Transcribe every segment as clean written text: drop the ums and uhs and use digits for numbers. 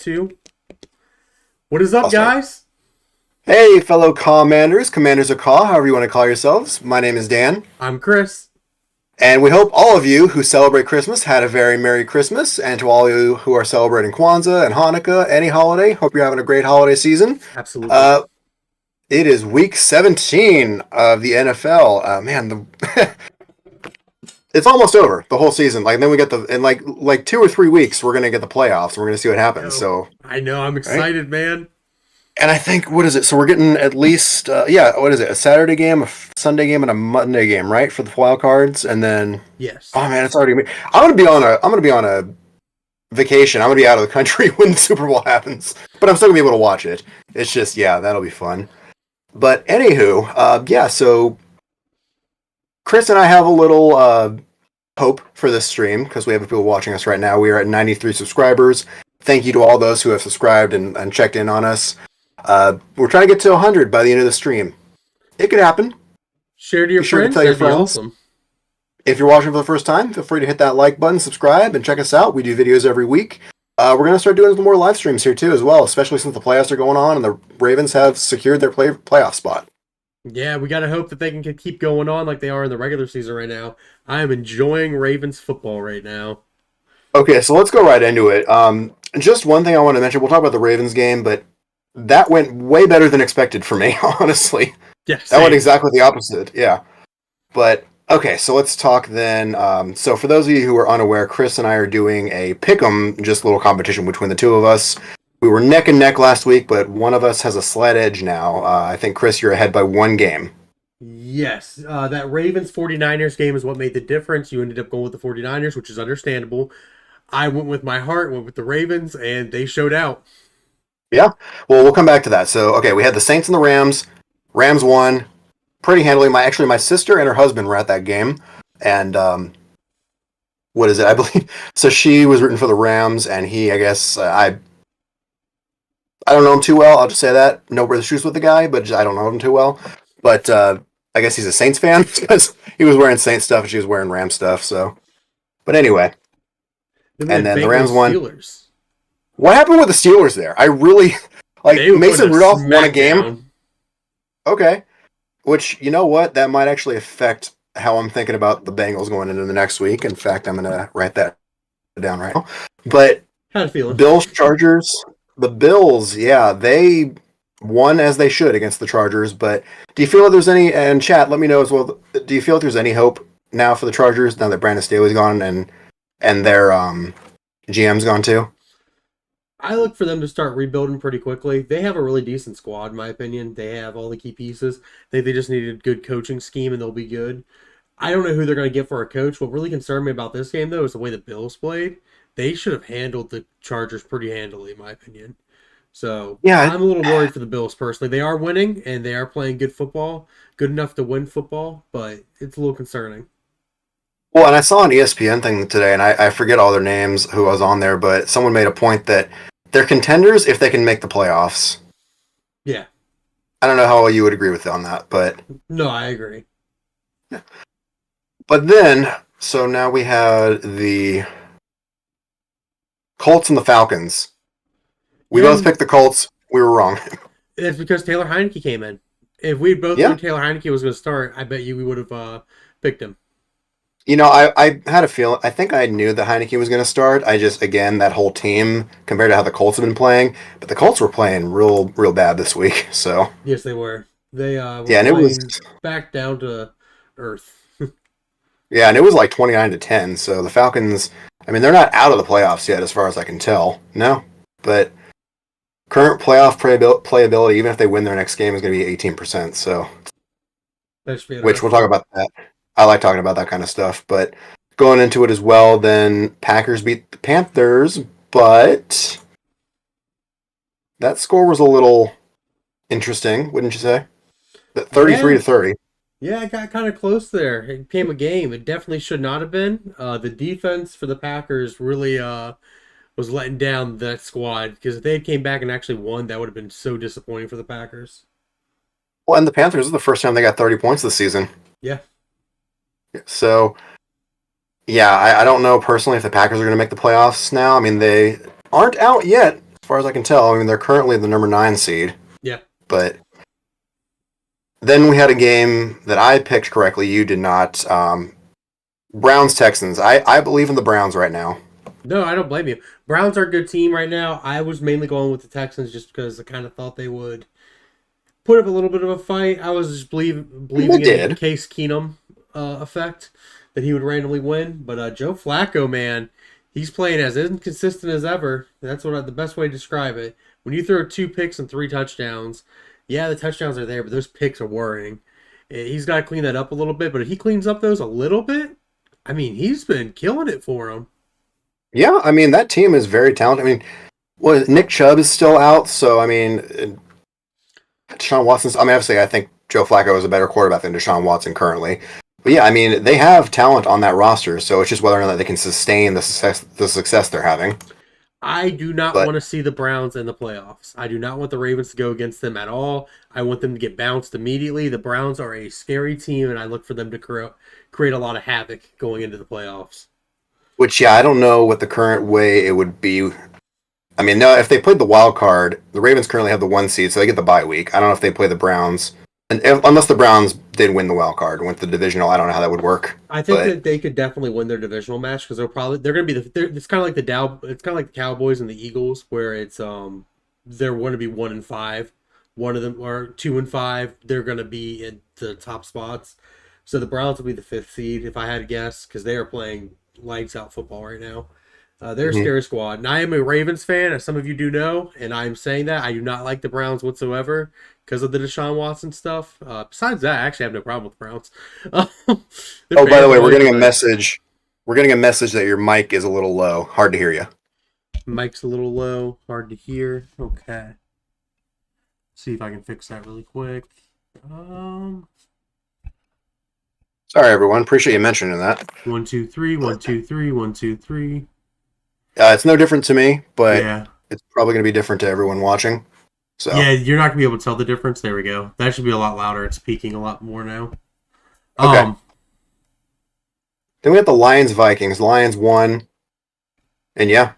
2. What is up, I'll start. guys? Hey, fellow Commanders of Caw, however you want to call yourselves. My name is Dan, I'm Chris. and we hope all of you who celebrate Christmas had a very Merry Christmas, and to all of you who are celebrating Kwanzaa and Hanukkah, any holiday, hope you're having a great holiday season. Absolutely. Uh, it is week 17 of the NFL. It's almost over, the whole season. Like, then we get in like 2 or 3 weeks, we're gonna get the playoffs, and we're gonna see what happens. So, I know. I'm right? excited, man. And I think, what is it? So we're getting at least, what is it? A Saturday game, a Sunday game, and a Monday game, right, for the wild cards. And then, Yes. oh man, it's already. I'm gonna be on a vacation. I'm gonna be out of the country when the Super Bowl happens, but I'm still gonna be able to watch it. It's just, yeah, that'll be fun. But anywho, So Chris and I have a little hope for this stream because we have people watching us right now. We are at 93 subscribers. Thank you to all those who have subscribed and checked in on us. We're trying to get to 100 by the end of the stream. It could happen. Share to your Be sure to friends. tell your That'd be friends. awesome. If you're watching for the first time, feel free to hit that like button, subscribe, and check us out. We do videos every week. We're going to start doing some more live streams here too as well, especially since the playoffs are going on and the Ravens have secured their playoff spot. Yeah, we gotta hope that they can keep going on like they are in the regular season right now. I am enjoying Ravens football right now. Okay, so let's go right into it. Just one thing I want to mention. We'll talk about the Ravens game, but that went way better than expected for me, honestly. Yeah, That went same. exactly the opposite, yeah. But, okay, so let's talk then. So for those of you who are unaware, Chris and I are doing a pick'em, just a little competition between the two of us. We were neck and neck last week, but one of us has a slight edge now. I think, Chris, you're ahead by 1 game. Yes, that Ravens 49ers game is what made the difference. You ended up going with the 49ers, which is understandable. I went with my heart, went with the Ravens, and they showed out. Yeah? Well, we'll come back to that. So, okay, we had the Saints and the Rams. Rams won pretty handily. My sister and her husband were at that game. And, what is it? I believe... So she was rooting for the Rams, and he, I guess, I don't know him too well. I'll just say that. No brother shoes with the guy, but I don't know him too well. But I guess he's a Saints fan because he was wearing Saints stuff and she was wearing Rams stuff. So, but anyway, and then the Rams won. Steelers. What happened with the Steelers there? I really like They were Mason putting a Rudolph won a smack game. down. Okay, which you know what that might actually affect how I'm thinking about the Bengals going into the next week. In fact, I'm gonna write that down right now. But Had a feeling. Bills Chargers. The Bills, yeah, they won as they should against the Chargers, but do you feel like there's any, and chat, let me know as well, do you feel like there's any hope now for the Chargers now that Brandon Staley's gone and their GM's gone too? I look for them to start rebuilding pretty quickly. They have a really decent squad, in my opinion. They have all the key pieces. I think they just need a good coaching scheme and they'll be good. I don't know who they're going to get for a coach. What really concerned me about this game, though, is the way the Bills played. They should have handled the Chargers pretty handily, in my opinion. So, Yeah, I'm a little worried for the Bills, personally. They are winning, and they are playing good football. Good enough to win football, but it's a little concerning. well, and I saw an ESPN thing today, and I forget all their names, who was on there, but someone made a point that they're contenders if they can make the playoffs. Yeah. I don't know how you would agree with on that, but... No, I agree. But then, so now we had the Colts and the Falcons. We both picked the Colts. We were wrong. It's because Taylor Heineke came in. If we both knew Taylor Heineke was going to start, I bet you we would have picked him. You know, I had a feeling. I think I knew that Heineke was going to start. I just, again, that whole team compared to how the Colts have been playing, but the Colts were playing real bad this week. So yes, they were. They were and it was back down to earth. Yeah, and it was like 29-10. So the Falcons, I mean, they're not out of the playoffs yet, as far as I can tell. No, but current playoff playability, even if they win their next game, is going to be 18%. So, which we'll talk about that. I like talking about that kind of stuff. But going into it as well, then Packers beat the Panthers, but that score was a little interesting, wouldn't you say? 33-30. Yeah, it got kind of close there. It became a game. It definitely should not have been. The defense for the Packers really was letting down that squad because if they had came back and actually won, that would have been so disappointing for the Packers. Well, and the Panthers is the first time they got 30 points this season. Yeah. So, yeah, I don't know personally if the Packers are going to make the playoffs now. I mean, they aren't out yet, as far as I can tell. I mean, they're currently the number 9 seed. Yeah. But then we had a game that I picked correctly. You did not. Browns Texans. I believe in the Browns right now. No, I don't blame you. Browns are a good team right now. I was mainly going with the Texans just because I kind of thought they would put up a little bit of a fight. I was just believing in the Case Keenum effect that he would randomly win. But Joe Flacco, man, he's playing as inconsistent as ever. That's the best way to describe it. When you throw 2 picks and 3 touchdowns, yeah, the touchdowns are there, but those picks are worrying. He's got to clean that up a little bit. But if he cleans up those a little bit, I mean, he's been killing it for him. Yeah, I mean, that team is very talented. I mean, Nick Chubb is still out, so, I mean, Deshaun Watson's... I mean, obviously, I think Joe Flacco is a better quarterback than Deshaun Watson currently. But yeah, I mean, they have talent on that roster, so it's just whether or not they can sustain the success they're having. I do not want to see the Browns in the playoffs. I do not want the Ravens to go against them at all. I want them to get bounced immediately. The Browns are a scary team, and I look for them to create a lot of havoc going into the playoffs. Which, yeah, I don't know what the current way it would be. I mean, no, if they played the wild card, the Ravens currently have the 1 seed, so they get the bye week. I don't know if they play the Browns. Unless the Browns did win the wild card and went to the divisional, I don't know how that would work. I think that they could definitely win their divisional match because they're going to be it's kind of like it's kind of like the Cowboys and the Eagles, where it's they're going to be 1-5, one of them or 2-5. They're going to be in the top spots. So the Browns will be the 5th seed if I had to guess because they are playing lights out football right now. They're a scary squad. And I am a Ravens fan, as some of you do know, and I'm saying that. I do not like the Browns whatsoever because of the Deshaun Watson stuff. Besides that, I actually have no problem with the Browns. By the way, we're getting a message. We're getting a message that your mic is a little low. Hard to hear you. Mic's a little low. Hard to hear. Okay. See if I can fix that really quick. Sorry, everyone. Appreciate you mentioning that. 1 2 3 1 2 3 1 2 3. It's no different to me, but yeah, it's probably going to be different to everyone watching. So yeah, you're not going to be able to tell the difference. There we go. That should be a lot louder. It's peaking a lot more now. Okay. Then we have the Lions Vikings. Lions won, and yeah,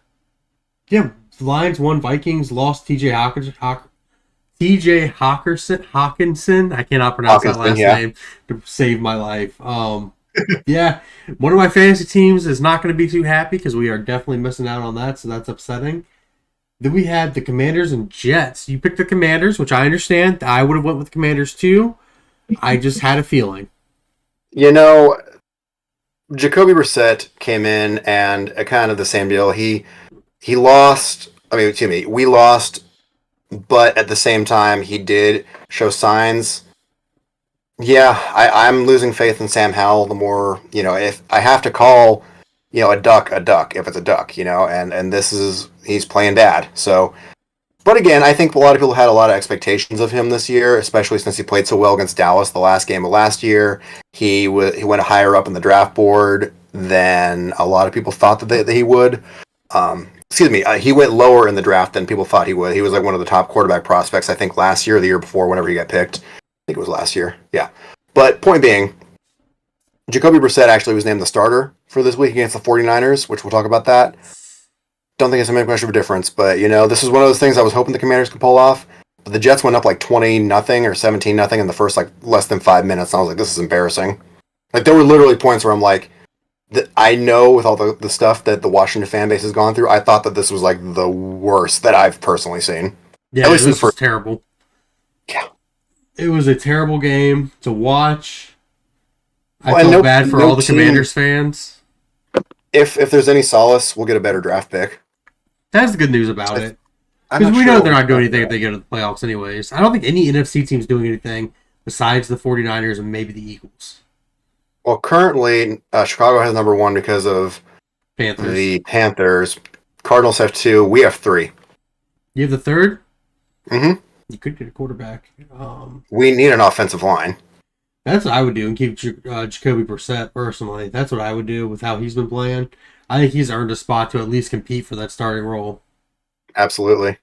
Lions won. Vikings lost. T.J. Hawkinson. I cannot pronounce that last name to save my life. Yeah, one of my fantasy teams is not going to be too happy because we are definitely missing out on that, so that's upsetting. Then we had the Commanders and Jets. You picked the Commanders, which I understand. I would have went with the Commanders too. I just had a feeling. You know, Jacoby Brissett came in and kind of the same deal. He lost. I mean, excuse me, we lost, but at the same time, he did show signs. Yeah, I'm losing faith in Sam Howell. The more, if I have to call, a duck, if it's a duck, and he's playing dad. So, but again, I think a lot of people had a lot of expectations of him this year, especially since he played so well against Dallas the last game of last year. He went higher up in the draft board than a lot of people thought that he would. He went lower in the draft than people thought he would. He was like one of the top quarterback prospects, I think, last year or the year before, whenever he got picked. I think it was last year. Yeah. But point being, Jacoby Brissett actually was named the starter for this week against the 49ers, which we'll talk about that. Don't think it's going to make much of a difference, but, this is one of those things I was hoping the Commanders could pull off. But the Jets went up like 20-0 or 17-0 in the first, less than 5 minutes, and I was like, this is embarrassing. There were literally points where I'm like, I know with all the stuff that the Washington fan base has gone through, I thought that this was, the worst that I've personally seen. Yeah, it was terrible. Yeah. It was a terrible game to watch. I feel bad for all the Commanders fans. If there's any solace, we'll get a better draft pick. That's the good news about it. Because we know they're not doing anything if they go to the playoffs anyways. I don't think any NFC team's doing anything besides the 49ers and maybe the Eagles. Well, currently, Chicago has number 1 because of the Panthers. Cardinals have 2. We have 3. You have the 3rd? Mm-hmm. You could get a quarterback. We need an offensive line. That's what I would do and keep Jacoby Brissett personally. That's what I would do with how he's been playing. I think he's earned a spot to at least compete for that starting role. Absolutely.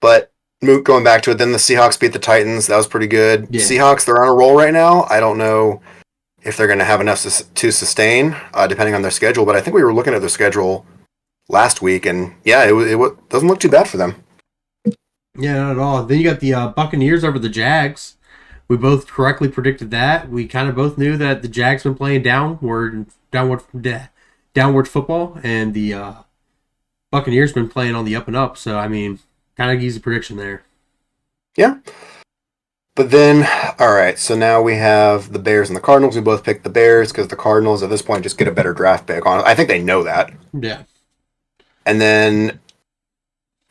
But going back to it, then the Seahawks beat the Titans. That was pretty good. Yeah. Seahawks, they're on a roll right now. I don't know if they're going to have enough to sustain, depending on their schedule. But I think we were looking at their schedule last week, and yeah, it doesn't look too bad for them. Yeah, not at all. Then you got the Buccaneers over the Jags. We both correctly predicted that. We kind of both knew that the Jags been playing downward football, and the Buccaneers been playing on the up and up. So I mean, kind of easy prediction there. Yeah. But then, all right, so now we have the Bears and the Cardinals. We both picked the Bears because the Cardinals at this point just get a better draft pick on. I think they know that. Yeah. And then,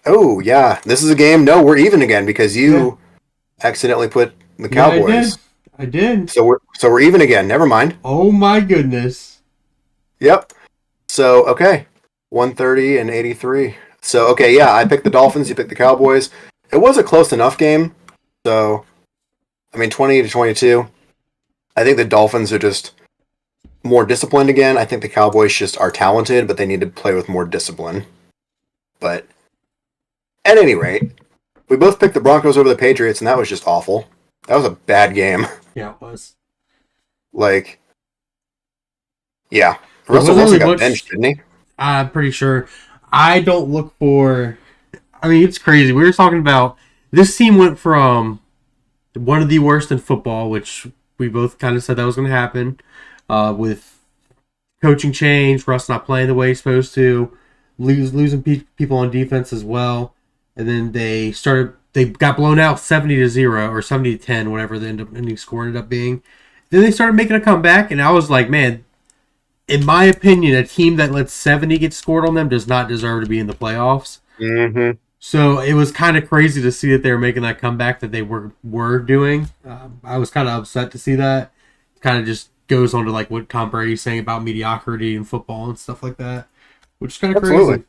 oh yeah, this is a game. No, we're even again because you accidentally put the Cowboys. I did. So we're even again. Never mind. Oh my goodness. Yep. So okay, 130 and 83. So okay, yeah, I picked the Dolphins. You picked the Cowboys. It was a close enough game. So, I mean, 20-22. I think the Dolphins are just more disciplined again. I think the Cowboys just are talented, but they need to play with more discipline. But at any rate, we both picked the Broncos over the Patriots, and that was just awful. That was a bad game. Yeah, it was. Like, yeah. There Russell wasn't Wilson really got much- benched, didn't he? I'm pretty sure. I don't look for. I mean, it's crazy. We were talking about this team went from one of the worst in football, which we both kind of said that was going to happen, with coaching change, Russ not playing the way he's supposed to, losing people on defense as well, and then they got blown out 70-0 or 70-10, whatever the ending score ended up being. Then they started making a comeback, and I was like, man, in my opinion, a team that lets 70 get scored on them does not deserve to be in the playoffs. Mm-hmm. So it was kind of crazy to see that they were making that comeback that they were doing. I was kind of upset to see that. It kind of just goes on to like what Tom Brady's saying about mediocrity in football and stuff like that, which is kind of Absolutely. crazy.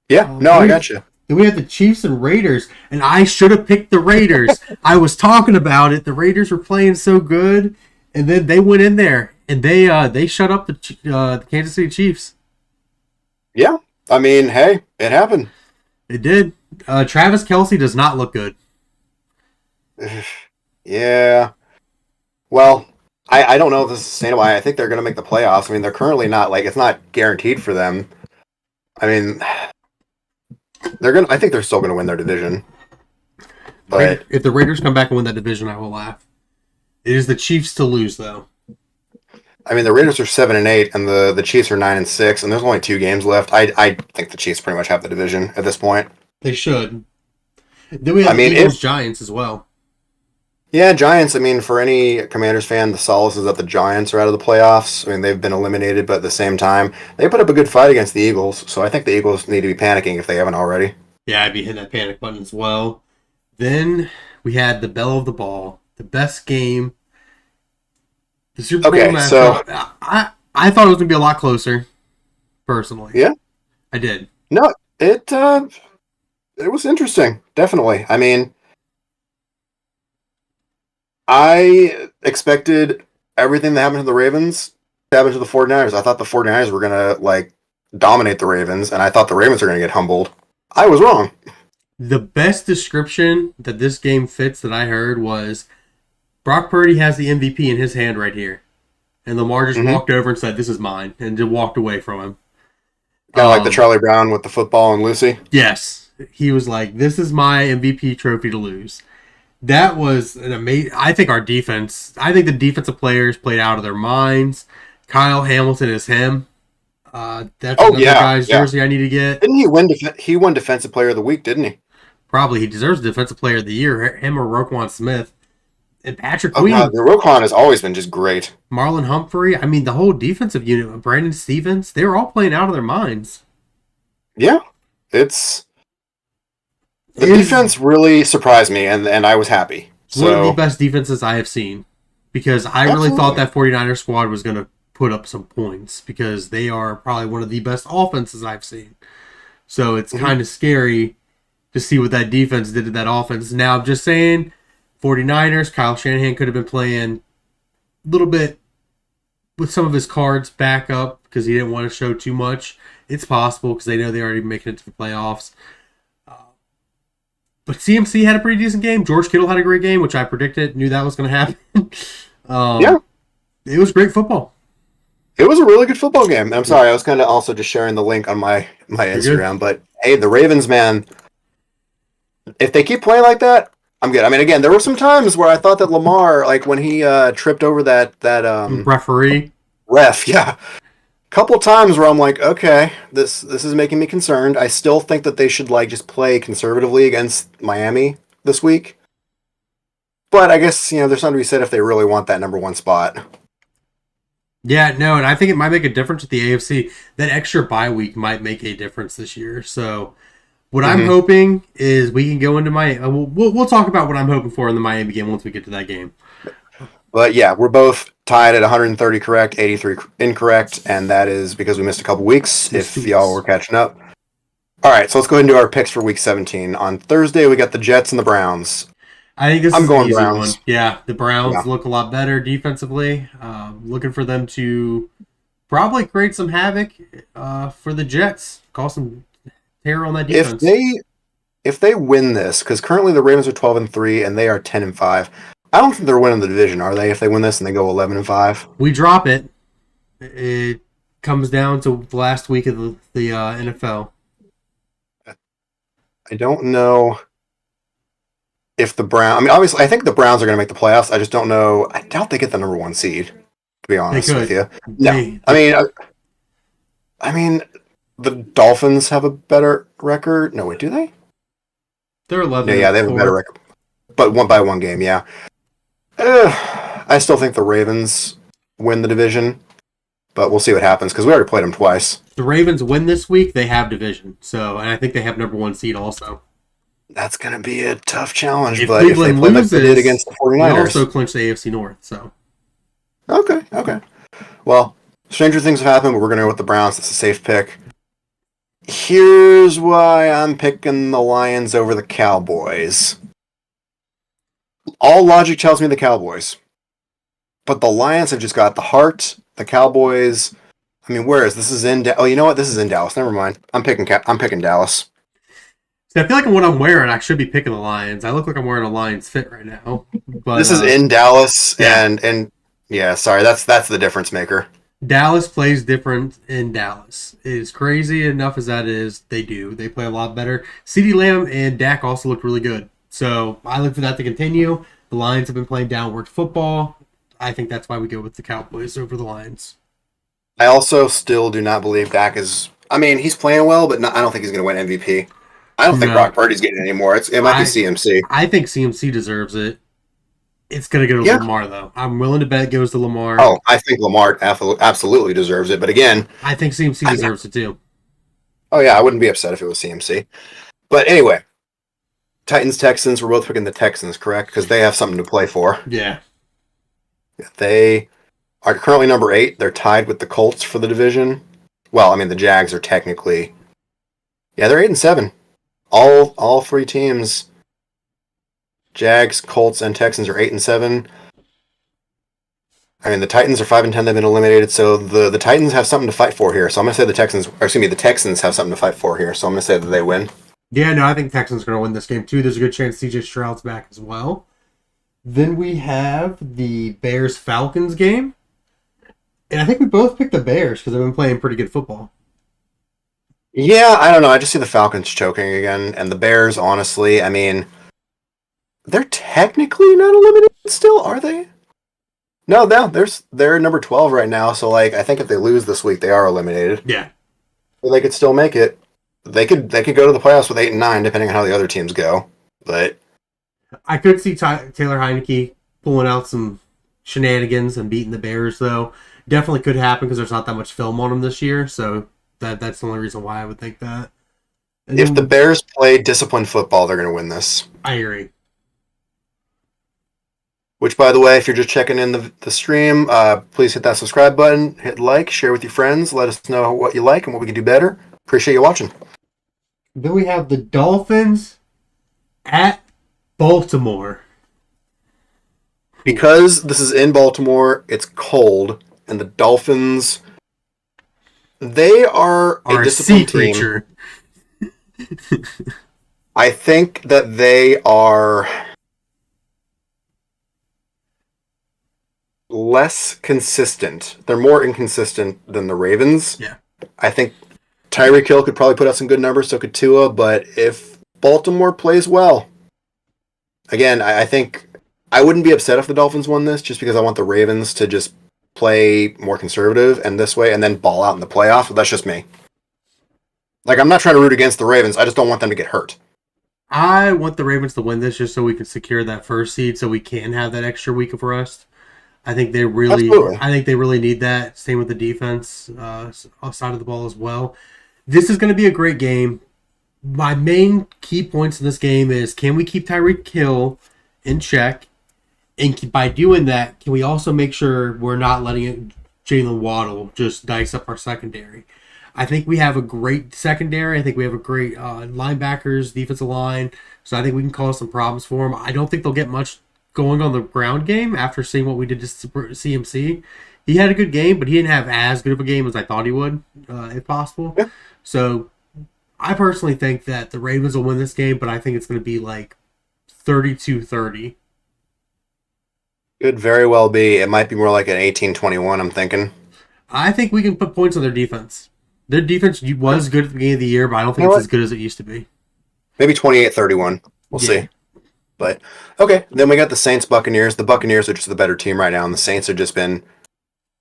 Yeah, no, I got you. Then we had the Chiefs and Raiders, and I should have picked the Raiders. I was talking about it. The Raiders were playing so good, and then they went in there and they shut up the Kansas City Chiefs. Yeah, I mean, hey, it happened. It did. Travis Kelce does not look good. Yeah. Well, I don't know if this is sustainable. I think they're going to make the playoffs. I mean, they're currently not, like, it's not guaranteed for them. I mean, I think they're still going to win their division. But If the Raiders come back and win that division, I will laugh. It is the Chiefs to lose, though. I mean, the Raiders are 7-8, and the Chiefs are 9-6, and there's only 2 games left. I think the Chiefs pretty much have the division at this point. They should. Then we have the Eagles Giants as well. Yeah, Giants. I mean, for any Commanders fan, the solace is that the Giants are out of the playoffs. I mean, they've been eliminated, but at the same time, they put up a good fight against the Eagles. So I think the Eagles need to be panicking if they haven't already. Yeah, I'd be hitting that panic button as well. Then we had the bell of the ball, the best game. The Super Bowl matchup. So I thought it was gonna be a lot closer, personally. Yeah, I did. No, it was interesting. Definitely. I mean, I expected everything that happened to the Ravens to happen to the 49ers. I thought the 49ers were gonna like dominate the Ravens, and I thought the Ravens were gonna get humbled. I was wrong. The best description that this game fits that I heard was Brock Purdy has the MVP in his hand right here. And Lamar just walked over and said, "This is mine," and just walked away from him. Kind of like the Charlie Brown with the football and Lucy. Yes. He was like, "This is my MVP trophy to lose." That was an amazing... I think the defensive players played out of their minds. Kyle Hamilton is him. That's another guy's jersey I need to get. Didn't he win? He won Defensive Player of the Week, didn't he? Probably. He deserves Defensive Player of the Year. Him or Roquan Smith. And Patrick Queen. God, Roquan has always been just great. Marlon Humphrey. I mean, the whole defensive unit. Brandon Stevens. They were all playing out of their minds. Yeah. The defense really surprised me, and I was happy. One of the best defenses I have seen. Because I really thought that 49ers squad was going to put up some points. Because they are probably one of the best offenses I've seen. So it's kind of scary to see what that defense did to that offense. Now, I'm just saying... 49ers, Kyle Shanahan could have been playing a little bit with some of his cards back up because he didn't want to show too much. It's possible because they know they're already making it to the playoffs. But CMC had a pretty decent game. George Kittle had a great game, which I predicted, knew that was going to happen. Yeah. It was great football. It was a really good football game. I'm sorry, I was kind of also just sharing the link on my Instagram. But, hey, the Ravens, man... if they keep playing like that, I'm good. I mean, again, there were some times where I thought that Lamar, like when he tripped over that Referee. ref, yeah, couple times where I'm like, okay, this is making me concerned. I still think that they should like just play conservatively against Miami this week. But I guess, there's something to be said if they really want that number one spot. Yeah, no, and I think it might make a difference with the AFC. That extra bye week might make a difference this year. So, what I'm hoping is we can go into we'll talk about what I'm hoping for in the Miami game once we get to that game. But yeah, we're both tied at 130 correct, 83 incorrect, and that is because we missed a couple weeks. If y'all were catching up. All right, so let's go ahead and do our picks for Week 17. On Thursday, we got the Jets and the Browns. I think this is an easy Browns. one. Yeah, the Browns look a lot better defensively. Looking for them to probably create some havoc for the Jets. Cause some terror on that defense. If they win this, because currently the Ravens are 12-3 and they are 10-5. I don't think they're winning the division, are they? If they win this and they go 11-5, we drop it. It comes down to the last week of the NFL. I don't know if the Browns. I mean, obviously, I think the Browns are going to make the playoffs. I just don't know. I doubt they get the number one seed. To be honest with you, no. I mean, the Dolphins have a better record. No, wait, do they? They're 11. Yeah, they have a better record, but one game. Yeah. I still think the Ravens win the division, but we'll see what happens because we already played them twice. The Ravens win this week, they have division. So, and I think they have number one seed also. That's going to be a tough challenge, if but Cleveland if they play loses, like they did against the 49ers. They also clinch the AFC North. So, okay. Well, stranger things have happened, but we're going to go with the Browns. It's a safe pick. Here's why I'm picking the Lions over the Cowboys. All logic tells me the Cowboys. But the Lions have just got the heart. The Cowboys, I mean, where is this? Is in you know what? This is in Dallas. Never mind. I'm picking Dallas. See, I feel like what I'm wearing, I should be picking the Lions. I look like I'm wearing a Lions fit right now. But this is in Dallas, and yeah, sorry, that's the difference maker. Dallas plays different in Dallas. It is crazy enough as that is. They play a lot better. CeeDee Lamb and Dak also looked really good. So I look for that to continue. The Lions have been playing downward football. I think that's why we go with the Cowboys over the Lions. I also still do not believe Dak is. I mean, he's playing well, but I don't think he's going to win MVP. I don't think Brock Purdy's getting it anymore. It might be CMC. I think CMC deserves it. It's going to go to Lamar, though. I'm willing to bet it goes to Lamar. Oh, I think Lamar absolutely deserves it. But again, I think CMC deserves it too. Oh, yeah. I wouldn't be upset if it was CMC. But anyway, Titans, Texans. We're both picking the Texans, correct? Because they have something to play for. Yeah. They are currently number 8. They're tied with the Colts for the division. Well, I mean, the Jags are technically. Yeah, they're 8-7. All three teams. Jags, Colts, and Texans are 8-7. I mean, the Titans are 5-10. They've been eliminated, so the Titans have something to fight for here. So I'm going to say the Texans have something to fight for here. So I'm going to say that they win. Yeah, no, I think Texans are going to win this game too. There's a good chance CJ Stroud's back as well. Then we have the Bears-Falcons game. And I think we both picked the Bears because they've been playing pretty good football. Yeah, I don't know. I just see the Falcons choking again. And the Bears, honestly, I mean, they're technically not eliminated still, are they? No, they're number 12 right now. So, I think if they lose this week, they are eliminated. Yeah. But they could still make it. They could go to the playoffs with 8-9, depending on how the other teams go. But I could see Taylor Heineke pulling out some shenanigans and beating the Bears, though. Definitely could happen because there's not that much film on them this year. So that's the only reason why I would think that. And if the Bears play disciplined football, they're going to win this. I agree. Which, by the way, if you're just checking in the stream, please hit that subscribe button, hit like, share with your friends, let us know what you like and what we can do better. Appreciate you watching. Then we have the Dolphins at Baltimore. Because this is in Baltimore, it's cold, and the Dolphins, they are a disciplined team. I think that they are less consistent. They're more inconsistent than the Ravens. Yeah. I think Tyreek Hill could probably put out some good numbers, so could Tua, but if Baltimore plays well. Again, I think I wouldn't be upset if the Dolphins won this, just because I want the Ravens to just play more conservative and this way, and then ball out in the playoff. But that's just me. Like, I'm not trying to root against the Ravens. I just don't want them to get hurt. I want the Ravens to win this just so we can secure that first seed, so we can have that extra week of rest. I think they really, Absolutely. I think they really need that. Same with the defense side of the ball as well. This is going to be a great game. My main key points in this game is, can we keep Tyreek Hill in check? And by doing that, can we also make sure we're not letting Jalen Waddle just dice up our secondary? I think we have a great secondary. I think we have a great linebackers, defensive line. So I think we can cause some problems for them. I don't think they'll get much going on the ground game after seeing what we did to CMC. He had a good game, but he didn't have as good of a game as I thought he would, if possible. Yeah. So I personally think that the Ravens will win this game, but I think it's going to be like 32-30. Could very well be. It might be more like an 18-21, I'm thinking. I think we can put points on their defense. Their defense was good at the beginning of the year, but I don't think You know it's as good as it used to be. Maybe 28-31. We'll see. But, okay. Then we got the Saints-Buccaneers. The Buccaneers are just the better team right now, and the Saints have just been,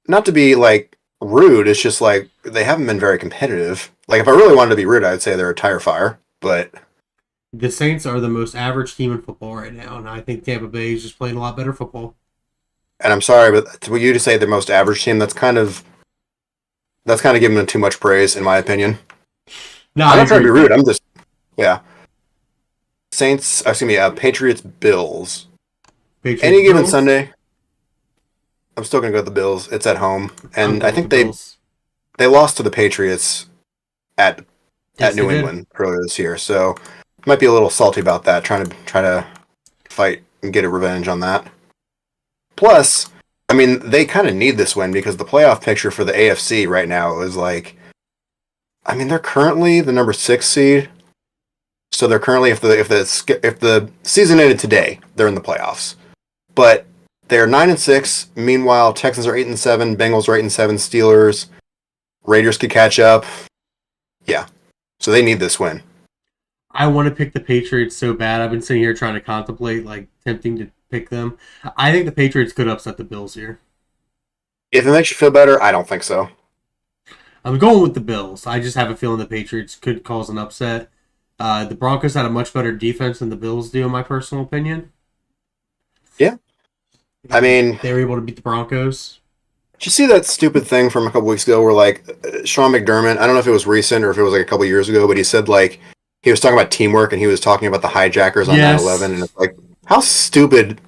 not to be, like, rude, it's just, like, they haven't been very competitive. Like, if I really wanted to be rude, I'd say they're a tire fire, but... The Saints are the most average team in football right now, and I think Tampa Bay is just playing a lot better football. And I'm sorry, but for you to say the most average team, that's kind of giving them too much praise, in my opinion. No, I'm not trying to be rude. I'm just, yeah. Patriots, Bills. Any given Sunday, I'm still going to go with the Bills. It's at home, and I think they lost to the Patriots at New England earlier this year, so might be a little salty about that. Trying to fight and get a revenge on that. Plus, I mean, they kind of need this win because the playoff picture for the AFC right now is like, I mean, they're currently the number 6 seed. So they're currently, if the season ended today, they're in the playoffs. But they're 9-6. Meanwhile, Texans are 8-7. Bengals are 8-7. Steelers, Raiders could catch up. Yeah, so they need this win. I want to pick the Patriots so bad. I've been sitting here trying to contemplate, like, tempting to pick them. I think the Patriots could upset the Bills here. If it makes you feel better, I don't think so. I'm going with the Bills. I just have a feeling the Patriots could cause an upset. The Broncos had a much better defense than the Bills do, in my personal opinion. Yeah. I mean... They were able to beat the Broncos. Did you see that stupid thing from a couple weeks ago where, like, Sean McDermott, I don't know if it was recent or if it was, like, a couple years ago, but he said, like, he was talking about teamwork and he was talking about the hijackers on 9/11, and it's like, how stupid.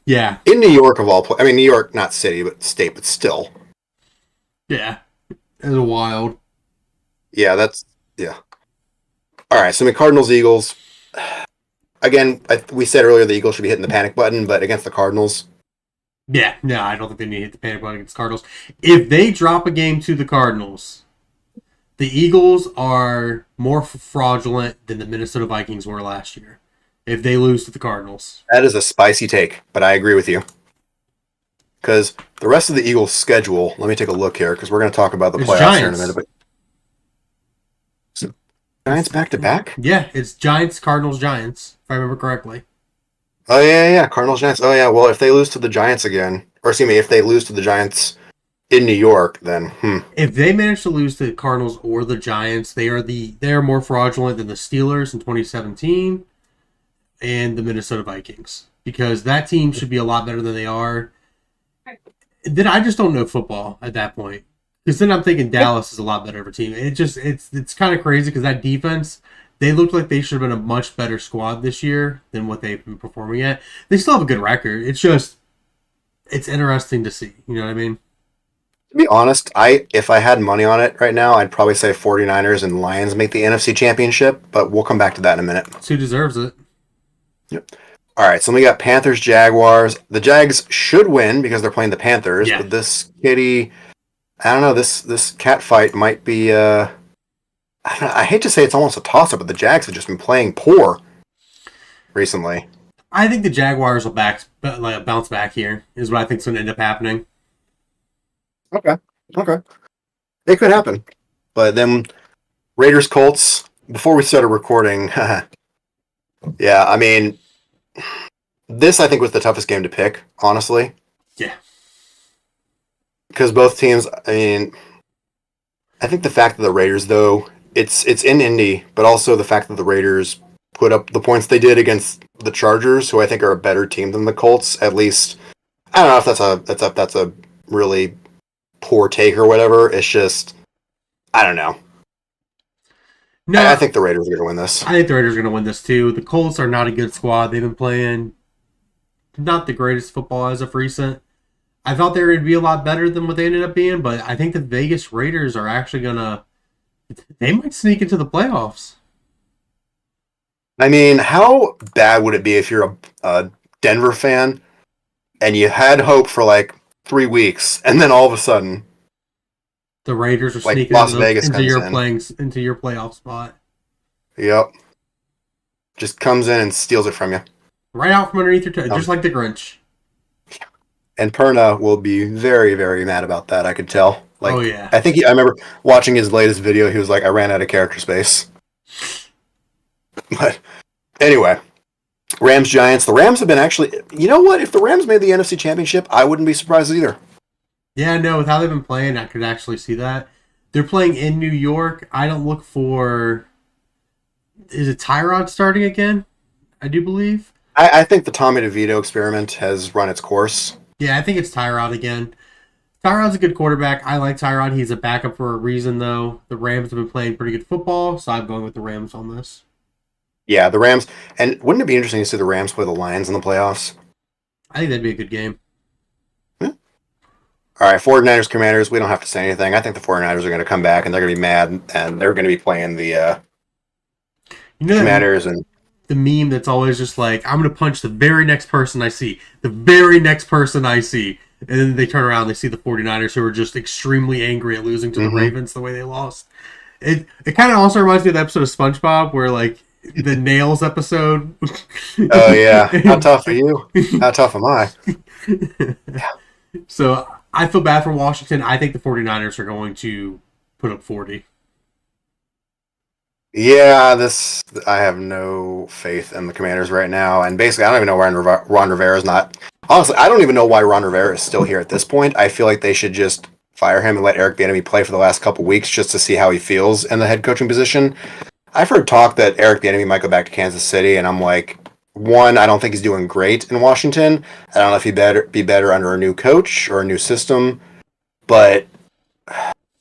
Yeah. In New York, of all places. I mean, New York, not city, but state, but still. Yeah. It was wild. Yeah, yeah. All right, so the Cardinals, Eagles. Again, we said earlier the Eagles should be hitting the panic button, but against the Cardinals. Yeah, no, I don't think they need to hit the panic button against Cardinals. If they drop a game to the Cardinals, the Eagles are more fraudulent than the Minnesota Vikings were last year. If they lose to the Cardinals. That is a spicy take, but I agree with you. Because the rest of the Eagles' schedule, let me take a look here, because we're going to talk about the playoffs here in a minute. But... So, Giants back-to-back? Yeah, it's Giants, Cardinals, Giants, if I remember correctly. Oh, yeah. Cardinals, Giants. Oh, yeah, well, if they lose to the Giants again, or excuse me, if they lose to the Giants in New York, then, If they manage to lose to the Cardinals or the Giants, they are more fraudulent than the Steelers in 2017 and the Minnesota Vikings. Because that team should be a lot better than they are. Then I just don't know football at that point. Because then I'm thinking Dallas is a lot better of a team. It's kind of crazy because that defense, they looked like they should have been a much better squad this year than what they've been performing at. They still have a good record. It's interesting to see. You know what I mean? To be honest, if I had money on it right now, I'd probably say 49ers and Lions make the NFC Championship, but we'll come back to that in a minute. That's who deserves it. Yep. All right, so we got Panthers, Jaguars. The Jags should win because they're playing the Panthers, but this kitty, I don't know, this cat fight might be, I hate to say it's almost a toss-up, but the Jags have just been playing poor recently. I think the Jaguars will bounce back here, is what I think is going to end up happening. Okay. It could happen. But then Raiders, Colts, before we started recording, Yeah, I mean, this I think was the toughest game to pick, honestly, Yeah. because both teams. I mean, I think the fact that the Raiders, though, it's in Indy, but also the fact that the Raiders put up the points they did against the Chargers, who I think are a better team than the Colts. At least, I don't know if that's a really poor take or whatever. It's just, I don't know. I No, think the Raiders are going to win this. I think the Raiders are going to win this too. The Colts are not a good squad. They've been playing not the greatest football as of recent. I thought they were going to be a lot better than what they ended up being, but I think the Vegas Raiders are actually going to. They might sneak into the playoffs. I mean, how bad would it be if you're a Denver fan and you had hope for like 3 weeks, and then all of a sudden, The Raiders are like sneaking Las Vegas into comes your in, into your playoff spot yep, just comes in and steals it from you. right out from underneath your toe, Um, just like the Grinch. And Perna will be very, very mad about that. I could tell. Oh Like, yeah, I remember watching his latest video. He was like, "I ran out of character space." But anyway, Rams Giants. The Rams have been actually. You know what? If the Rams made the NFC Championship, I wouldn't be surprised either. yeah. No, with how they've been playing, I could actually see that. They're playing in New York. I don't look for. Is it Tyrod starting again? I do believe. I think the Tommy DeVito experiment has run its course. Yeah, I think it's Tyrod again. Tyrod's a good quarterback. I like Tyrod. He's a backup for a reason, though. The Rams have been playing pretty good football, so I'm going with the Rams on this. Yeah, the Rams. And wouldn't it be interesting to see the Rams play the Lions in the playoffs? I think that'd be a good game. All right, 49ers Commanders. We don't have to say anything. I think the 49ers are going to come back and they're going to be mad and they're going to be playing the You know that Commanders. And the meme that's always just like, I'm going to punch the very next person I see. The very next person I see. And then they turn around and they see the 49ers who are just extremely angry at losing to the Ravens the way they lost. It kind of also reminds me of the episode of SpongeBob where, like, the nails episode. oh yeah, how tough are you? How tough am I? So I feel bad for Washington. I think the 49ers are going to put up 40. Yeah, I have no faith in the Commanders right now, and basically, I don't even know why Ron Rivera is not. Honestly, I don't even know why Ron Rivera is still here at this point. I feel like they should just fire him and let Eric Bieniemy play for the last couple weeks just to see how he feels in the head coaching position. I've heard talk that Eric Bieniemy might go back to Kansas City, and I'm like, one, I don't think he's doing great in Washington. I don't know if he'd be better under a new coach or a new system, but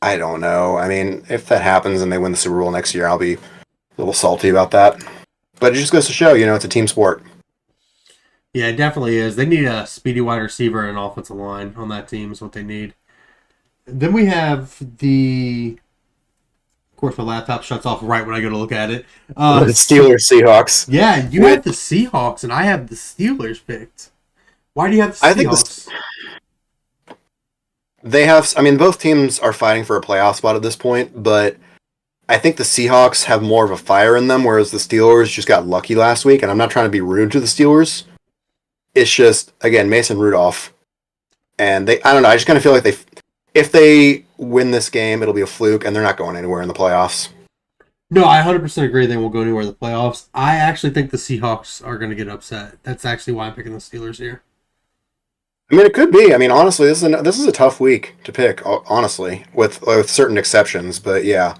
I don't know. I mean, if that happens and they win the Super Bowl next year, I'll be a little salty about that. But it just goes to show, it's a team sport. Yeah, it definitely is. They need a speedy wide receiver and an offensive line on that team is what they need. Then we have of course, my laptop shuts off right when I go to look at it. The Steelers, Seahawks. Yeah, you have the Seahawks and I have the Steelers picked. Why do you have the Seahawks? I think they have. I mean, both teams are fighting for a playoff spot at this point, but I think the Seahawks have more of a fire in them, whereas the Steelers just got lucky last week. And I'm not trying to be rude to the Steelers. It's just, again, Mason Rudolph. And I don't know, I just kind of feel like if they win this game, it'll be a fluke, and they're not going anywhere in the playoffs. No, I 100% agree they won't go anywhere in the playoffs. I actually think the Seahawks are going to get upset. That's actually why I'm picking the Steelers here. I mean, it could be. I mean, honestly, this is a tough week to pick, honestly, with certain exceptions. But yeah.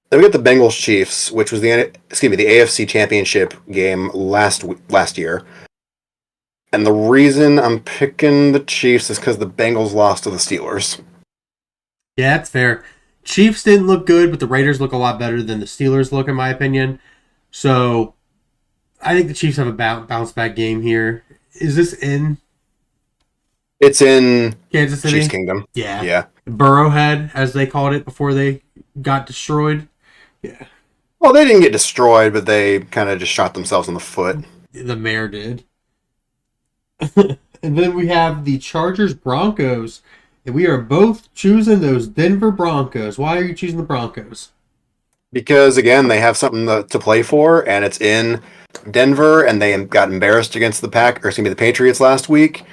Then we got the Bengals Chiefs, which was the AFC Championship game last year. And the reason I'm picking the Chiefs is because the Bengals lost to the Steelers. Yeah, that's fair. Chiefs didn't look good, but the Raiders look a lot better than the Steelers look, in my opinion. So I think the Chiefs have a bounce back game here. Is this in It's in Kansas City? Chiefs Kingdom. Yeah. Yeah. Burrowhead, as they called it before they got destroyed. Yeah. Well, they didn't get destroyed, but they kind of just shot themselves in the foot. The mayor did. And then we have the Chargers Broncos. And we are both choosing those Denver Broncos. Why are you choosing the Broncos? Because, again, they have something to play for, and it's in Denver, and they got embarrassed against the Patriots last week.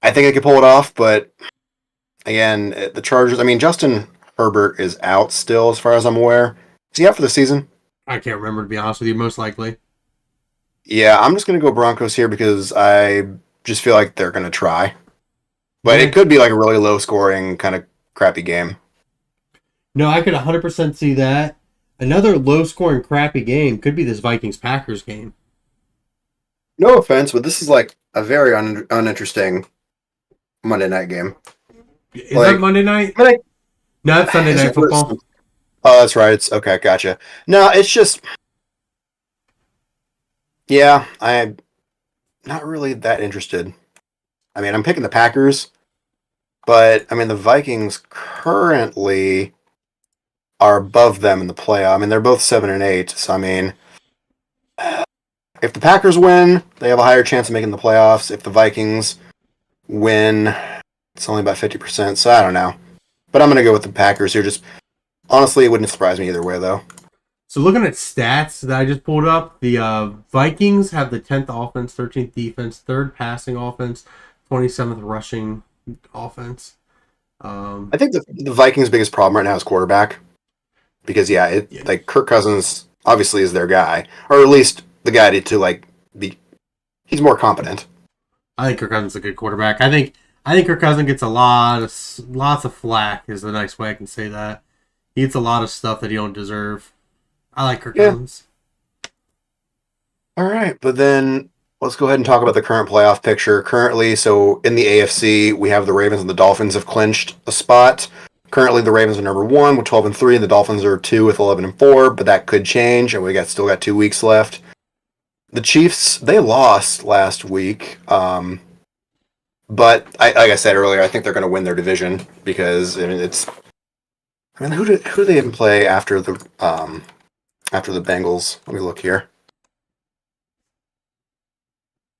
I think they could pull it off, but, again, the Chargers, I mean, Justin Herbert is out still, as far as I'm aware. Is he out for the season? I can't remember, to be honest with you, most likely. Yeah, I'm just gonna go Broncos here because I just feel like they're gonna try. But Yeah. it could be like a really low scoring kind of crappy game. No, I could 100% see that. Another low scoring, crappy game could be this Vikings Packers game. No offense, but this is like a very uninteresting Monday night game. Is that Like, Monday night? I mean, No, it's Sunday is Night it, Football. oh, that's right. It's okay. Gotcha. No, it's just, yeah, I'm not really that interested. I mean, I'm picking the Packers, but I mean, the Vikings currently are above them in the playoff. I mean, they're both 7-8. So I mean, if the Packers win, they have a higher chance of making the playoffs. If the Vikings win, it's only about 50%. So I don't know, but I'm gonna go with the Packers here. Just honestly, it wouldn't surprise me either way, though. So looking at stats that I just pulled up, the Vikings have the 10th offense, 13th defense, 3rd passing offense, 27th rushing offense. I think the Vikings' biggest problem right now is quarterback. Because Yeah, like Kirk Cousins obviously is their guy, or at least the guy to like be. He's more competent. I think Kirk Cousins is a good quarterback. I think Kirk Cousins gets lots of flack. Is the nice way I can say that. He gets a lot of stuff that he don't deserve. I like Kirk Yeah. Cousins. All right, but then let's go ahead and talk about the current playoff picture. Currently, so in the AFC, we have the Ravens and the Dolphins have clinched a spot. Currently, the Ravens are number 1 with 12-3, and the Dolphins are 2 with 11-4. But that could change, and still got 2 weeks left. The Chiefs, they lost last week. But like I said earlier, I think they're going to win their division because I mean it's. I mean, who do they even play after the Bengals? Let me look here.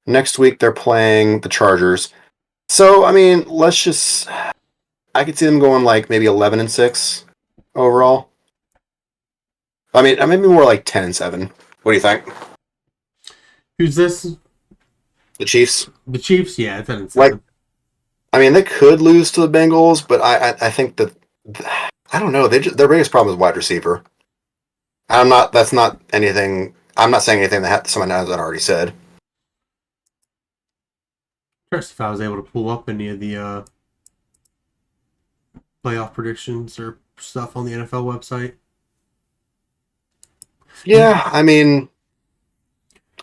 Next week they're playing the Chargers. So I mean, let's just. I could see them going like maybe 11-6 overall. I mean, maybe more like 10-7. What do you think? Who's this? The Chiefs. The Chiefs? Yeah, 10-7. Like, I mean, they could lose to the Bengals, but I think that I don't know. Their biggest problem is wide receiver. I'm not. That's not anything. I'm not saying anything that someone hasn't already said. Curious if I was able to pull up any of the playoff predictions or stuff on the NFL website. Yeah, I mean,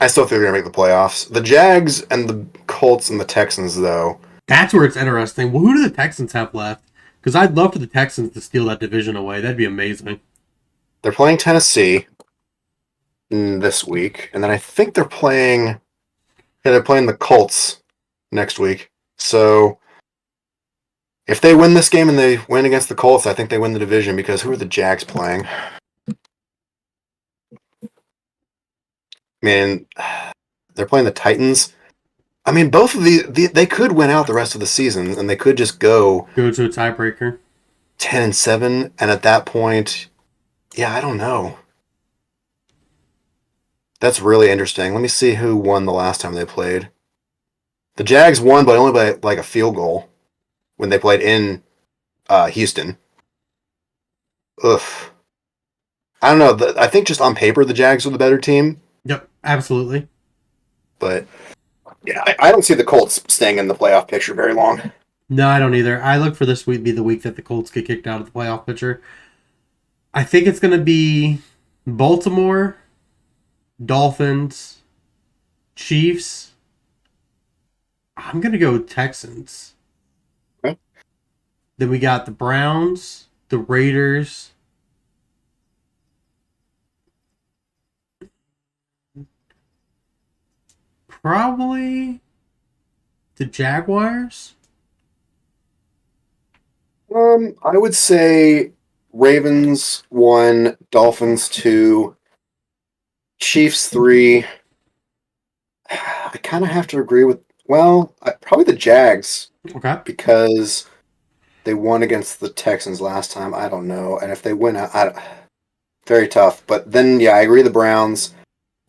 I still think they're gonna make the playoffs. The Jags and the Colts and the Texans, though. That's where it's interesting. Well, who do the Texans have left? Because I'd love for the Texans to steal that division away. That'd be amazing. They're playing Tennessee this week, and then I think they're playing. Yeah, they're playing the Colts next week. So if they win this game and they win against the Colts, I think they win the division because who are the Jags playing? I mean, they're playing the Titans. I mean, both of they could win out the rest of the season, and they could just go Go to a tiebreaker. 10-7, and at that point, yeah, I don't know. That's really interesting. Let me see who won the last time they played. The Jags won, but only by like a field goal when they played in Houston. Ugh. I don't know. I think just on paper, the Jags are the better team, Yep, absolutely. but yeah, I don't see the Colts staying in the playoff picture very long. No, I don't either. I look for this week to be the week that the Colts get kicked out of the playoff picture. I think it's going to be Baltimore, Dolphins, Chiefs. I'm going to go Texans. Okay. Then we got the Browns, the Raiders. Probably the Jaguars. I would say Ravens 1, Dolphins 2, Chiefs 3. I kind of have to agree with, probably the Jags Okay. because they won against the Texans last time. I don't know. And if they win, very tough. But then, yeah, I agree the Browns.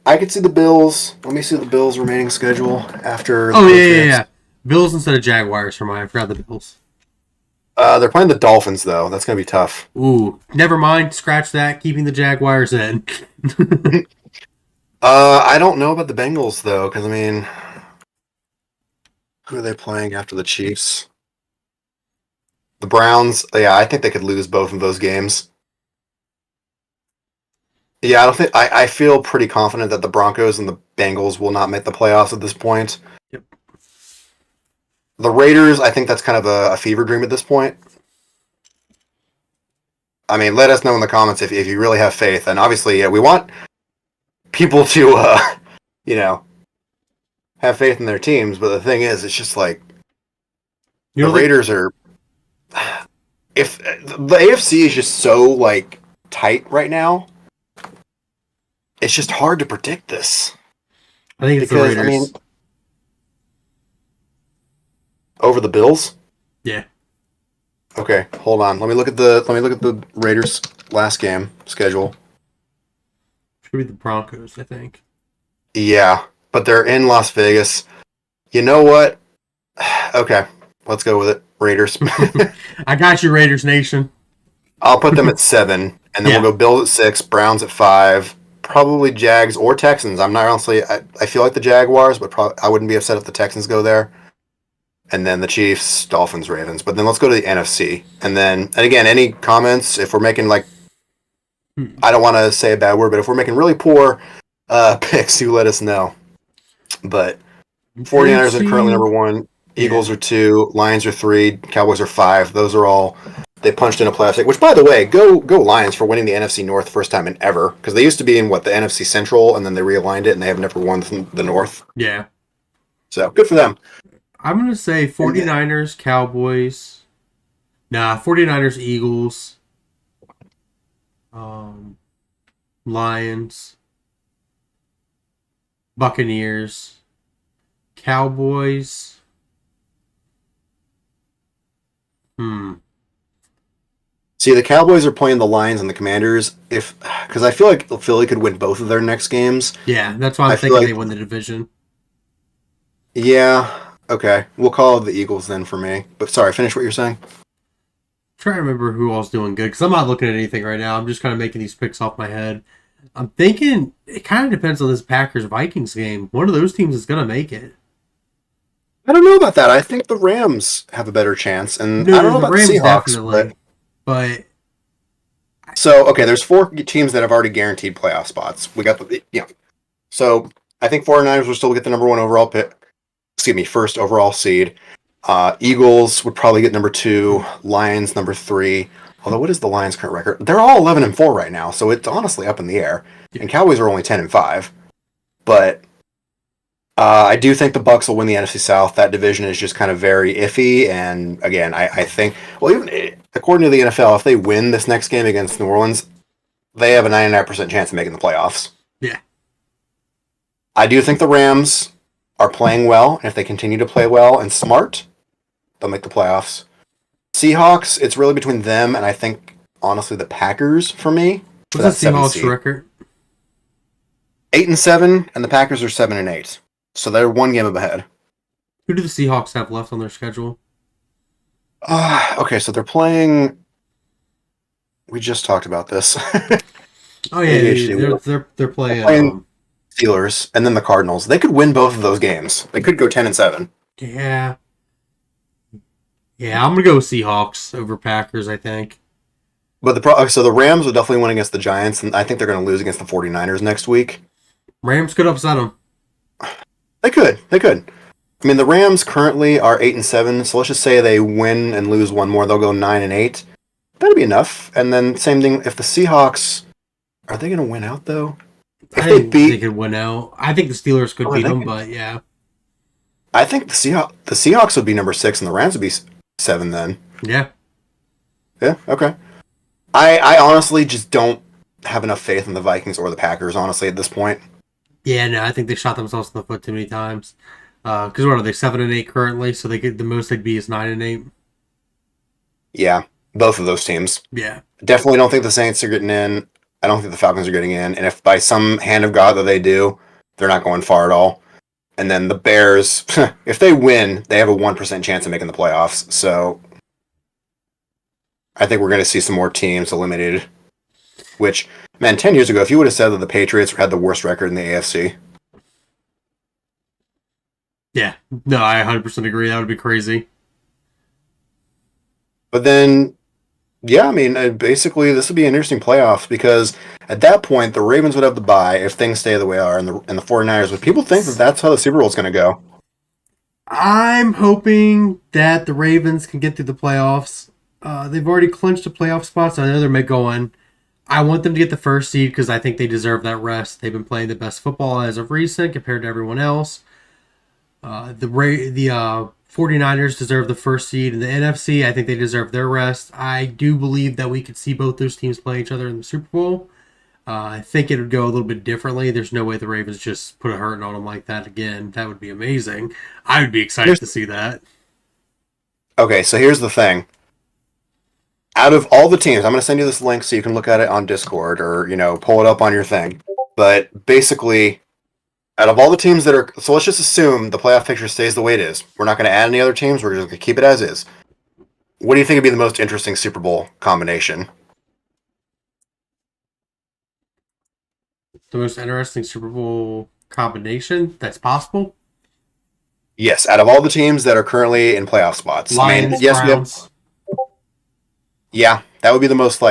I could see the Bills. Let me see the Bills' remaining schedule after. Oh, yeah. Bills instead of Jaguars for mine. I forgot the Bills. They're playing the Dolphins though. That's gonna be tough. Ooh, never mind. Scratch that. Keeping the Jaguars in. I don't know about the Bengals though, because I mean, who are they playing after the Chiefs? The Browns. Yeah, I think they could lose both of those games. Yeah, I don't think I feel pretty confident that the Broncos and the Bengals will not make the playoffs at this point. Yep. The Raiders, I think that's kind of a fever dream at this point. I mean, let us know in the comments if you really have faith. And obviously, yeah, we want people to, you know, have faith in their teams. But the thing is, it's just like the Raiders are. If the AFC is just so like tight right now, it's just hard to predict this. I think it's the Raiders. I mean, over the Bills. Yeah. Okay, hold on. Let me look at the Raiders' last game schedule. Should be the Broncos, I think. Yeah, but they're in Las Vegas. You know what? Okay, let's go with it. Raiders. I got you, Raiders Nation. I'll put them at 7, and then we'll go Bills at 6, Browns at 5, probably Jags or Texans. I'm not honestly. I feel like the Jaguars, but I wouldn't be upset if the Texans go there. And then the Chiefs, Dolphins, Ravens. But then let's go to the NFC. And again, any comments, if we're making like, I don't want to say a bad word, but if we're making really poor picks, you let us know. But 49ers are currently number 1. Eagles are 2. Lions are 3. Cowboys are 5. Those are all, they punched in a playoff ticket. Which, by the way, go Lions for winning the NFC North first time in ever. Because they used to be in, the NFC Central, and then they realigned it, and they have never won the North. Yeah. So, good for them. I'm going to say 49ers, Cowboys. 49ers, Eagles. Lions. Buccaneers. Cowboys. See, the Cowboys are playing the Lions and the Commanders. Because I feel like Philly could win both of their next games. Yeah, that's why I'm thinking they win the division. Yeah. Okay, we'll call it the Eagles then for me. But sorry, finish what you're saying. I'm trying to remember who all's doing good, because I'm not looking at anything right now. I'm just kind of making these picks off my head. I'm thinking it kind of depends on this Packers-Vikings game. One of those teams is going to make it. I don't know about that. I think the Rams have a better chance. And I don't know about the Seahawks. Definitely. But so, okay, there's 4 teams that have already guaranteed playoff spots. We got So, I think 49ers will still get the number 1 overall pick. First overall seed. Eagles would probably get number 2. Lions number 3. Although, what is the Lions' current record? They're all 11-4 right now, so it's honestly up in the air. And Cowboys are only 10-5. But I do think the Bucs will win the NFC South. That division is just kind of very iffy. And again, I think, even according to the NFL, if they win this next game against New Orleans, they have a 99% chance of making the playoffs. Yeah. I do think the Rams are playing well, and if they continue to play well and smart, they'll make the playoffs. Seahawks, it's really between them and I think, honestly, the Packers for me. What's the Seahawks record? 8-7, and the Packers are 7-8. So they're 1 game up ahead. Who do the Seahawks have left on their schedule? Okay, so they're playing. We just talked about this. Oh yeah, they're playing Steelers, and then the Cardinals. They could win both of those games. They could go 10-7. Yeah. Yeah, I'm gonna go with Seahawks over Packers, I think. But so the Rams will definitely win against the Giants, and I think they're going to lose against the 49ers next week. Rams could upset them. They could. I mean, the Rams currently are 8-7, so let's just say they win and lose 1 more, they'll go 9-8. That'd be enough. And then same thing if the Seahawks, are they going to win out though? They could win out. I think the Steelers could beat them, but yeah. I think the Seahawks would be number 6 and the Rams would be 7 then. Yeah. Yeah, okay. I honestly just don't have enough faith in the Vikings or the Packers, honestly, at this point. Yeah, no, I think they shot themselves in the foot too many times. Because what are they, 7-8 currently? So the most they'd be is 9-8. Yeah, both of those teams. Yeah. Definitely don't think the Saints are getting in. I don't think the Falcons are getting in. And if by some hand of God that they do, they're not going far at all. And then the Bears, if they win, they have a 1% chance of making the playoffs. So I think we're going to see some more teams eliminated. Which, man, 10 years ago, if you would have said that the Patriots had the worst record in the AFC. Yeah, no, I 100% agree. That would be crazy. But then, yeah, I mean, basically, this would be an interesting playoffs because at that point, the Ravens would have the bye if things stay the way they are, and the 49ers. Would people think that that's how the Super Bowl is going to go? I'm hoping that the Ravens can get through the playoffs. They've already clinched a playoff spot, so I know they're going. I want them to get the first seed because I think they deserve that rest. They've been playing the best football as of recent compared to everyone else. The 49ers deserve the first seed. In the NFC, I think they deserve their rest. I do believe that we could see both those teams play each other in the Super Bowl. I think it would go a little bit differently. There's no way the Ravens just put a hurting on them like that again. That would be amazing. I would be excited to see that. Okay, so here's the thing. Out of all the teams, I'm going to send you this link so you can look at it on Discord or, pull it up on your thing. But basically, out of all the teams that are... So let's just assume the playoff picture stays the way it is. We're not going to add any other teams. We're just going to keep it as is. What do you think would be the most interesting Super Bowl combination? The most interesting Super Bowl combination that's possible? Yes, out of all the teams that are currently in playoff spots. Lions, yes, Browns. Yeah, that would be the most,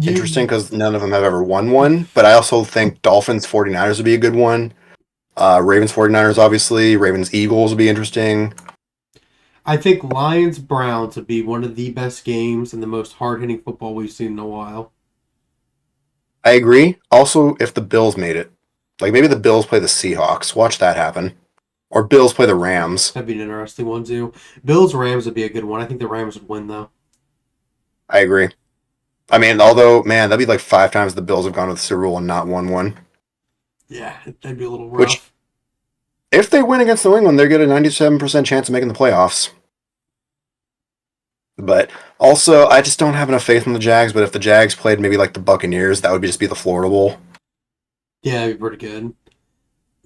interesting because none of them have ever won one. But I also think Dolphins 49ers would be a good one. Ravens 49ers, obviously. Ravens Eagles would be interesting. I think Lions Browns would be one of the best games and the most hard hitting football we've seen in a while. I agree. Also, if the Bills made it. Maybe the Bills play the Seahawks. Watch that happen. Or Bills play the Rams. That'd be an interesting one, too. Bills Rams would be a good one. I think the Rams would win, though. I agree. I mean, although, man, that'd be 5 times the Bills have gone to the Super Bowl and not won one. Yeah, that'd be a little rough. Which, if they win against New England, they get a 97% chance of making the playoffs. But also, I just don't have enough faith in the Jags. But if the Jags played maybe the Buccaneers, that would just be the Florida Bowl. Yeah, it'd be pretty good.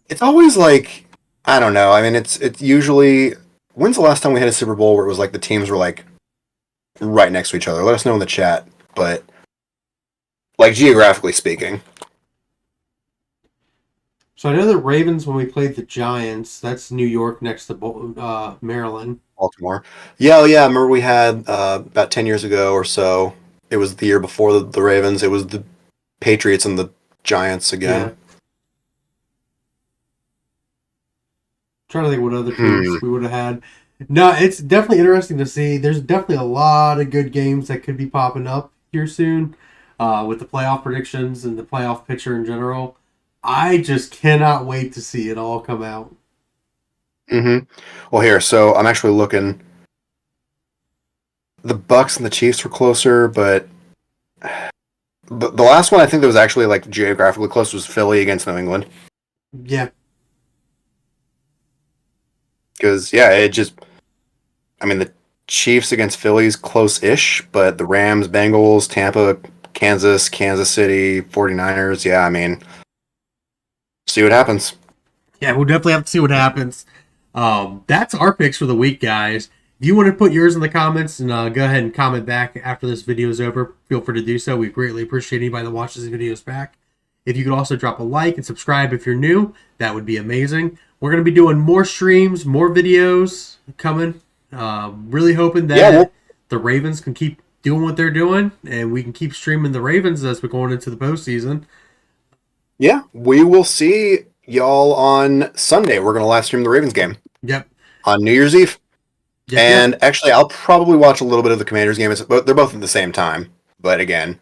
It's always I don't know. I mean, it's usually... When's the last time we had a Super Bowl where it was the teams were right next to each other? Let us know in the chat. But geographically speaking. So I know the Ravens, when we played the Giants, that's New York next to Maryland. Baltimore. Yeah. I remember we had about 10 years ago or so. It was the year before the Ravens. It was the Patriots and the Giants again. Yeah. Trying to think what other teams we would have had. No, it's definitely interesting to see. There's definitely a lot of good games that could be popping up here soon with the playoff predictions and the playoff picture in general. I just cannot wait to see it all come out. Mm-hmm. Well, here, so I'm actually looking. The Bucks and the Chiefs were closer, but the last one I think that was actually geographically close was Philly against New England. Yeah. Because, the Chiefs against Philly's close-ish, but the Rams, Bengals, Tampa, Kansas City, 49ers, see what happens. Yeah, we'll definitely have to see what happens. That's our picks for the week, guys. If you want to put yours in the comments and go ahead and comment back after this video is over, feel free to do so. We greatly appreciate anybody that watches these videos back. If you could also drop a like and subscribe if you're new, that would be amazing. We're going to be doing more streams, more videos coming. Really hoping that the Ravens can keep doing what they're doing and we can keep streaming the Ravens as we're going into the postseason. Yeah, we will see y'all on Sunday. We're going to live stream the Ravens game. Yep. On New Year's Eve. Yep, and actually, I'll probably watch a little bit of the Commanders game. They're both at the same time. But again,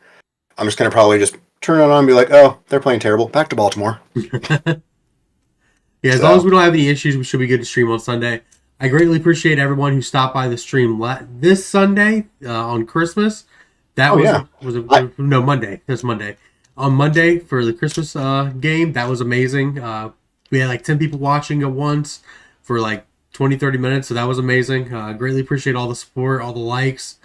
I'm just going to probably just turn it on and be like, oh, they're playing terrible. Back to Baltimore. Yeah, as long as we don't have any issues, we should be good to stream on Sunday. I greatly appreciate everyone who stopped by the stream this Sunday on Christmas. That was Monday. That's Monday. On Monday for the Christmas game, that was amazing. We had 10 people watching at once for 20, 30 minutes, so that was amazing. Greatly appreciate all the support, all the likes.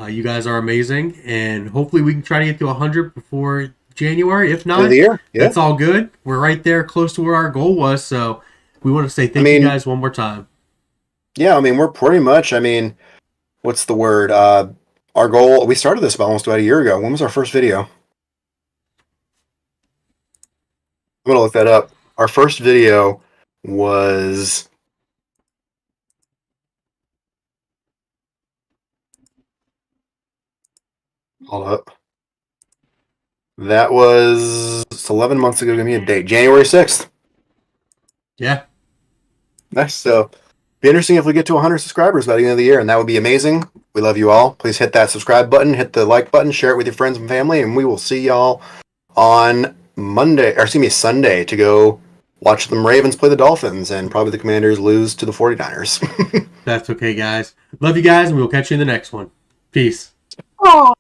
You guys are amazing, and hopefully we can try to get to 100 before January. If not, that's all good. We're right there close to where our goal was, so we want to say thank you guys one more time. Yeah, we're pretty much, what's the word? our goal, we started this almost about a year ago. When was our first video? I'm going to look that up. Our first video was... Hold up. That was... It's 11 months ago. Give me a date. January 6th. Yeah. Nice. So, be interesting if we get to 100 subscribers by the end of the year, and that would be amazing. We love you all. Please hit that subscribe button, hit the like button, share it with your friends and family, and we will see y'all on Sunday to go watch the Ravens play the Dolphins and probably the Commanders lose to the 49ers. That's okay, guys. Love you guys, and we'll catch you in the next one. Peace. Oh.